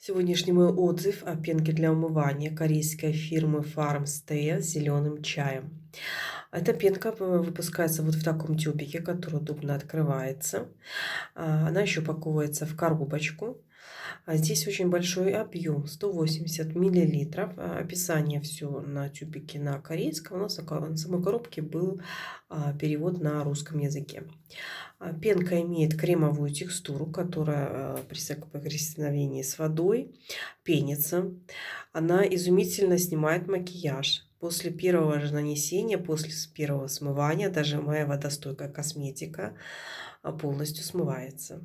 Сегодняшний мой отзыв о пенке для умывания корейской фирмы Farmstay с зеленым чаем. Эта пенка выпускается вот в таком тюбике, который удобно открывается. Она еще упаковывается в коробочку. Здесь очень большой объем, 180 миллилитров. Описание все на тюбике на корейском. У нас на самой коробке был перевод на русском языке. Пенка имеет кремовую текстуру, которая при соприкосновении с водой пенится. Она изумительно снимает макияж. После первого же нанесения, после первого смывания, даже моя водостойкая косметика полностью смывается.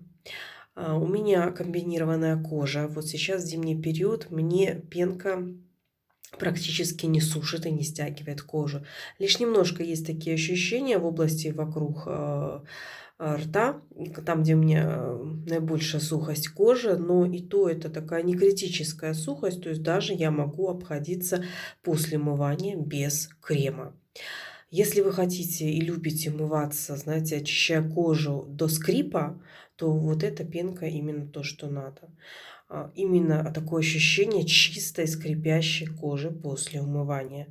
У меня комбинированная кожа. Вот сейчас зимний период, мне пенка практически не сушит и не стягивает кожу. Лишь немножко есть такие ощущения в области вокруг рта, там, где у меня наибольшая сухость кожи, но и то это такая не критическая сухость, то есть даже я могу обходиться после умывания без крема. Если вы хотите и любите умываться, знаете, очищая кожу до скрипа, то вот эта пенка именно то, что надо. Именно такое ощущение чистой скрипящей кожи после умывания.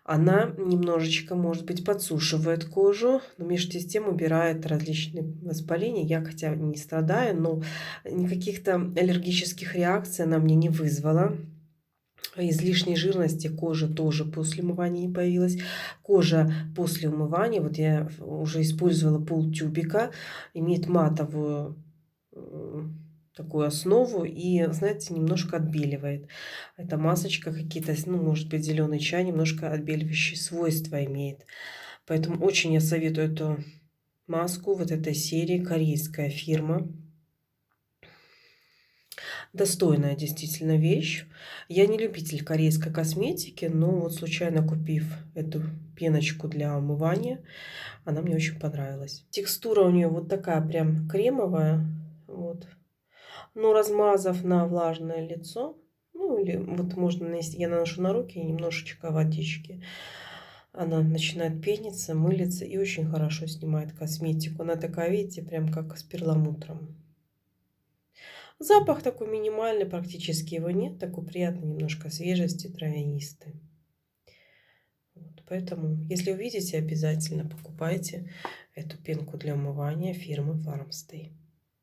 Она немножечко, может быть, подсушивает кожу, но между тем убирает различные воспаления. Я хотя не страдаю, но никаких-то аллергических реакций она мне не вызвала. Излишней жирности кожи тоже после умывания не появилась. Кожа после умывания, вот я уже использовала полтюбика, имеет матовую такую основу и, знаете, немножко отбеливает. Эта масочка какие-то, ну, может быть, зеленый чай немножко отбеливающие свойства имеет. Поэтому очень я советую эту маску вот этой серии, корейская фирма. Достойная действительно вещь. Я не любитель корейской косметики, но вот случайно купив эту пеночку для умывания, она мне очень понравилась. Текстура у нее вот такая прям кремовая. Вот. Но размазав на влажное лицо, ну или вот можно нанести, я наношу на руки немножечко водички. Она начинает пениться, мылиться и очень хорошо снимает косметику. Она такая, видите, прям как с перламутром. Запах такой минимальный, практически его нет. Такой приятный немножко свежести, травянистый. Вот, поэтому, если увидите, обязательно покупайте эту пенку для умывания фирмы Farmstay.